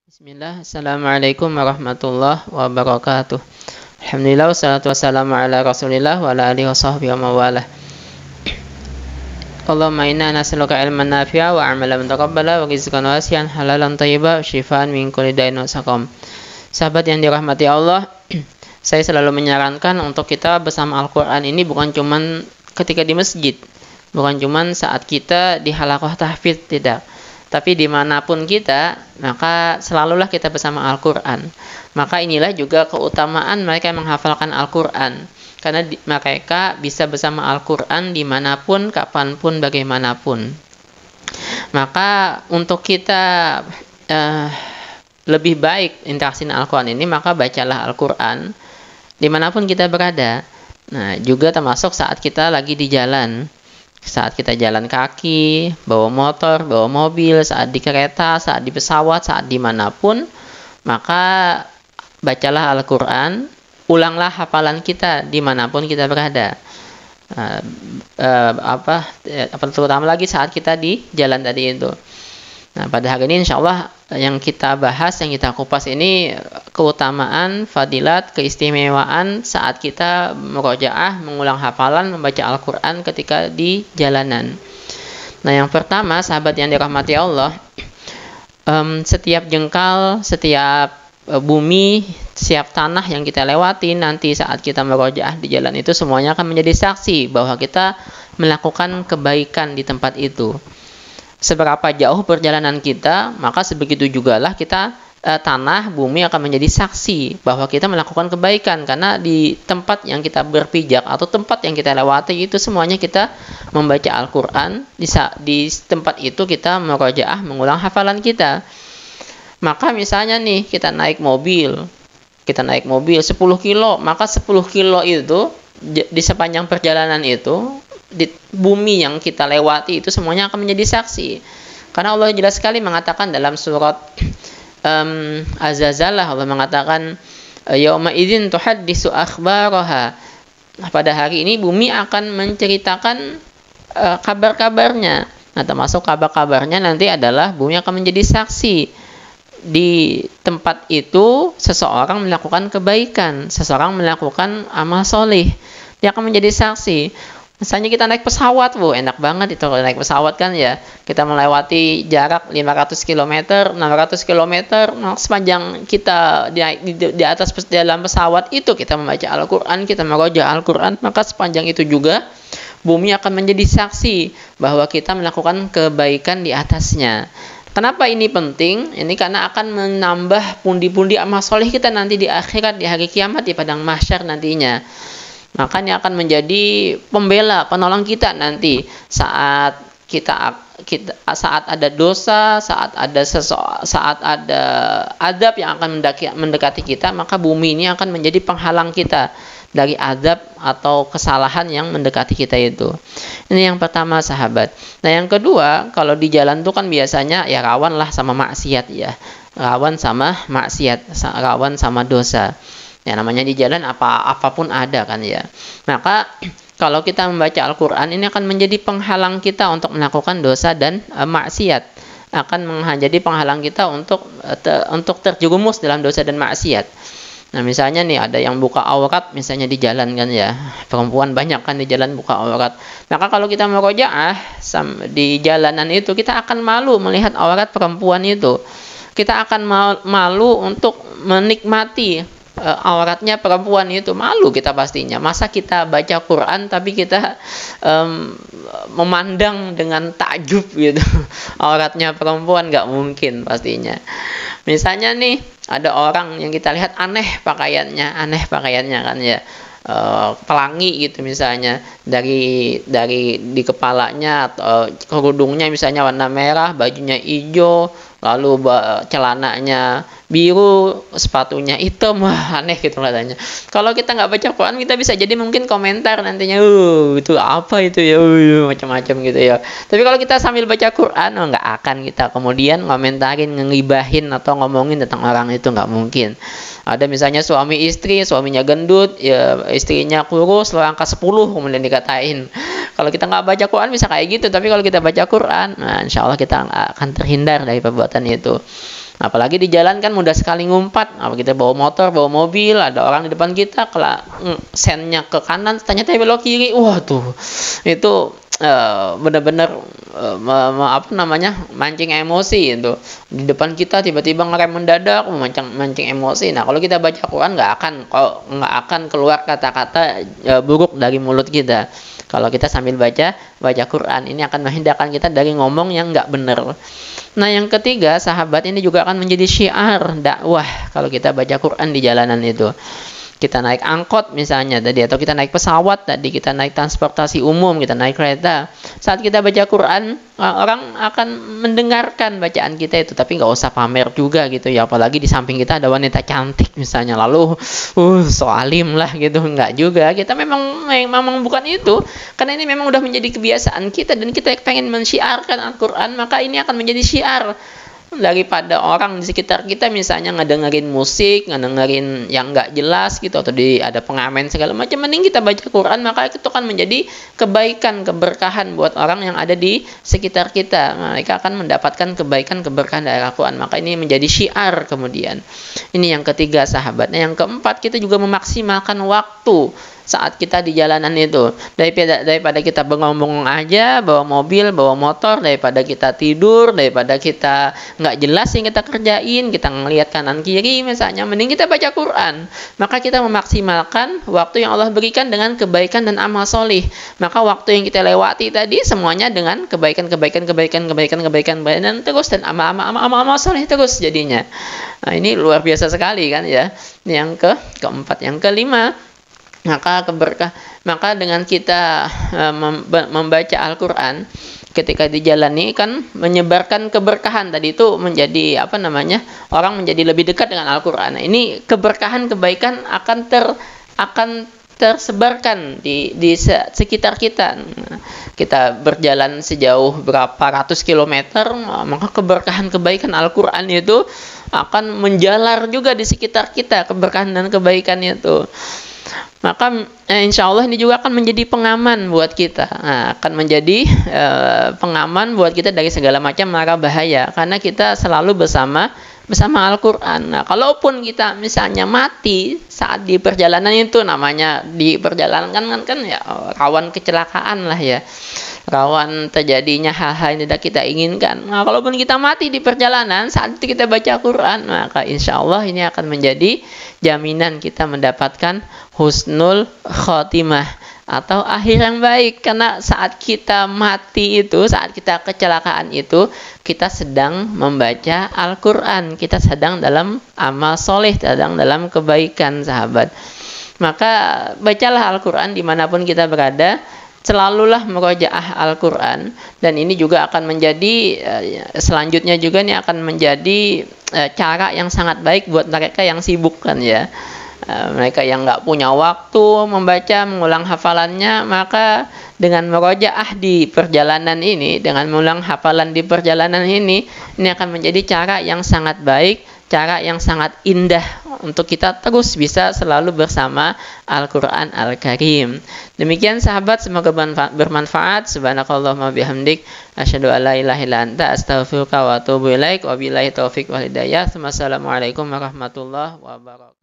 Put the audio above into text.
Bismillah, Assalamualaikum warahmatullahi wabarakatuh. Alhamdulillah, wassalatu wassalamu ala rasulillah wa ala alihi wa sahbihi wa mawalah. Allahumma inna nas'aluka ilman nafi'a wa amalan mutaqabbala wa rizqan wasi'an halalan thayyiban wa shifaan min kulli da'in wa saqam. Sahabat yang dirahmati Allah, saya selalu menyarankan untuk kita bersama Al-Quran ini bukan cuman ketika di masjid, bukan cuman saat kita di halaqah tahfidz, tidak. Tapi dimanapun kita, maka selalulah kita bersama Al-Quran. Maka inilah juga keutamaan mereka yang menghafalkan Al-Quran. Karena mereka bisa bersama Al-Quran dimanapun, kapanpun, bagaimanapun. Maka untuk kita lebih baik interaksi dengan Al-Quran ini, maka bacalah Al-Quran dimanapun kita berada. Nah, juga termasuk saat kita lagi di jalan. Saat kita jalan kaki, bawa motor, bawa mobil, saat di kereta, saat di pesawat, saat dimanapun, maka bacalah Al-Quran, ulanglah hafalan kita dimanapun kita berada. Terutama lagi saat kita di jalan tadi itu. Nah, pada hari ini insya Allah yang kita bahas, yang kita kupas ini keutamaan, fadilat, keistimewaan saat kita murojaah, mengulang hafalan, membaca Al-Quran ketika di jalanan. Nah, yang pertama, sahabat yang dirahmati Allah, setiap jengkal, setiap bumi, setiap tanah yang kita lewati nanti saat kita murojaah di jalan itu semuanya akan menjadi saksi bahwa kita melakukan kebaikan di tempat itu. Seberapa jauh perjalanan kita, maka sebegitu jugalah kita tanah, bumi akan menjadi saksi bahwa kita melakukan kebaikan. Karena di tempat yang kita berpijak atau tempat yang kita lewati itu semuanya kita membaca Al-Quran. Di tempat itu kita murojaah, mengulang hafalan kita. Maka misalnya nih kita naik mobil 10 kilo, maka 10 kilo itu di sepanjang perjalanan itu, di bumi yang kita lewati itu semuanya akan menjadi saksi. Karena Allah jelas sekali mengatakan dalam surat Az-Zalzalah, Allah mengatakan yauma idzin tuhaddisu akhbaraha. Pada hari ini bumi akan menceritakan kabar-kabarnya. Nah, termasuk kabar-kabarnya nanti adalah bumi akan menjadi saksi. Di tempat itu seseorang melakukan kebaikan, seseorang melakukan amal soleh, dia akan menjadi saksi. Misalnya kita naik pesawat, enak banget itu kalau naik pesawat kan ya. Kita melewati jarak 500 km, 600 km, nah, sepanjang kita di atas dalam pesawat itu kita membaca Al-Quran, kita meroja Al-Quran, maka sepanjang itu juga bumi akan menjadi saksi bahwa kita melakukan kebaikan di atasnya. Kenapa ini penting? Ini karena akan menambah pundi-pundi amal soleh kita nanti di akhirat, di hari kiamat, di padang mahsyar nantinya. Makanya akan menjadi pembela, penolong kita nanti saat saat ada dosa, saat ada azab yang akan mendekati kita, maka bumi ini akan menjadi penghalang kita dari azab atau kesalahan yang mendekati kita itu. Ini yang pertama, sahabat. Nah, yang kedua, kalau di jalan itu kan biasanya ya rawan lah sama maksiat ya. Rawan sama maksiat, rawan sama dosa. Ya, namanya di jalan apapun ada kan ya. Maka kalau kita membaca Al-Quran ini akan menjadi penghalang kita untuk melakukan dosa dan maksiat. Akan menjadi penghalang kita untuk terjerumus dalam dosa dan maksiat. Nah, misalnya nih ada yang buka aurat misalnya di jalan kan ya. Perempuan banyak kan di jalan buka aurat. Maka kalau kita murojaah di jalanan itu, kita akan malu melihat aurat perempuan itu. Kita akan malu untuk menikmati auratnya perempuan itu, malu kita pastinya. Masa kita baca Quran tapi kita memandang dengan takjub gitu auratnya perempuan, nggak mungkin pastinya. Misalnya nih ada orang yang kita lihat aneh pakaiannya kan ya, pelangi gitu misalnya, dari di kepalanya atau kerudungnya misalnya warna merah, bajunya hijau, lalu celananya biru, sepatunya hitam, wah aneh gitu katanya. Kalau kita nggak baca Quran, kita bisa jadi mungkin komentar nantinya, itu apa itu ya, macam-macam gitu ya. Tapi kalau kita sambil baca Quran, nggak akan kita kemudian ngomentarin, ngibahin atau ngomongin tentang orang itu, nggak mungkin. Ada misalnya suami istri, suaminya gendut, ya istrinya kurus, lo angka 10 kemudian dikatain. Kalau kita nggak baca Quran bisa kayak gitu, tapi kalau kita baca Quran, nah insya Allah kita akan terhindar dari perbuatan itu. Apalagi di jalan kan mudah sekali ngumpat. Apa kita bawa motor, bawa mobil, ada orang di depan kita, sennya ke kanan, ternyata belok kiri. Wah tuh, itu benar-benar apa namanya, mancing emosi itu. Di depan kita tiba-tiba ngerem mendadak, mancing emosi. Nah kalau kita baca Quran nggak akan keluar kata-kata buruk dari mulut kita. Kalau kita sambil baca Quran, ini akan menghindarkan kita dari ngomong yang nggak benar. Nah yang ketiga, sahabat, ini juga akan menjadi syiar dakwah kalau kita baca Quran di jalanan itu. Kita naik angkot misalnya tadi, atau kita naik pesawat tadi, kita naik transportasi umum, kita naik kereta. Saat kita baca Quran, orang akan mendengarkan bacaan kita itu, tapi nggak usah pamer juga gitu ya. Apalagi di samping kita ada wanita cantik misalnya, lalu so alim lah gitu, nggak juga. Kita memang bukan itu, karena ini memang udah menjadi kebiasaan kita dan kita pengen mensyiarkan Al-Quran, maka ini akan menjadi syiar. Daripada orang di sekitar kita misalnya ngedengerin musik, ngedengerin yang nggak jelas gitu, atau ada pengamen segala macam, mending kita baca Quran, maka itu akan menjadi kebaikan, keberkahan buat orang yang ada di sekitar kita. Mereka akan mendapatkan kebaikan, keberkahan dari Al-Quran, maka ini menjadi syiar kemudian. Ini yang ketiga, sahabatnya. Yang keempat, kita juga memaksimalkan waktu saat kita di jalanan itu. Daripada kita bengong-bengong aja, bawa mobil, bawa motor, daripada kita tidur, daripada kita nggak jelas yang kita kerjain, kita ngelihat kanan kiri misalnya, mending kita baca Quran. Maka kita memaksimalkan waktu yang Allah berikan dengan kebaikan dan amal solih. Maka waktu yang kita lewati tadi semuanya dengan kebaikan dan terus, dan amal solih terus jadinya. Nah ini luar biasa sekali kan ya. Yang keempat. Yang kelima, maka dengan kita membaca Al-Quran ketika dijalani kan menyebarkan keberkahan. Tadi itu menjadi apa namanya, orang menjadi lebih dekat dengan Al-Quran. Nah, ini keberkahan, kebaikan akan tersebarkan di sekitar kita. Kita berjalan sejauh berapa ratus kilometer, maka keberkahan, kebaikan Al-Quran itu akan menjalar juga di sekitar kita, keberkahan dan kebaikan itu. Maka insya Allah ini juga akan menjadi pengaman buat kita. Nah, akan menjadi pengaman buat kita dari segala macam mara bahaya, karena kita selalu bersama Al-Quran. Nah, kalaupun kita misalnya mati saat di perjalanan itu, namanya di perjalanan kan ya rawan kecelakaan lah ya, rawan terjadinya hal-hal yang tidak kita inginkan. Nah, kalaupun kita mati di perjalanan, saat itu kita baca Quran, maka insya Allah ini akan menjadi jaminan kita mendapatkan husnul khotimah, atau akhir yang baik. Karena saat kita mati itu, saat kita kecelakaan itu, kita sedang membaca Al-Quran, kita sedang dalam amal soleh, sedang dalam kebaikan, sahabat. Maka bacalah Al-Quran dimanapun kita berada, selalulah murojaah Al-Quran. Dan ini juga akan menjadi selanjutnya juga nih akan menjadi cara yang sangat baik buat mereka yang sibuk kan ya. Mereka yang nggak punya waktu membaca, mengulang hafalannya, maka dengan murojaah di perjalanan ini, dengan mengulang hafalan di perjalanan ini akan menjadi cara yang sangat baik, cara yang sangat indah untuk kita terus bisa selalu bersama Al-Quran Al-Karim. Demikian sahabat, semoga bermanfaat. Subhanakallahumma bihamdik, asyhadu an la ilaha illa anta, astaghfiruka wa atubu ilaik. Wabillahi taufik wal hidayah. Wassalamualaikum warahmatullahi wabarakatuh.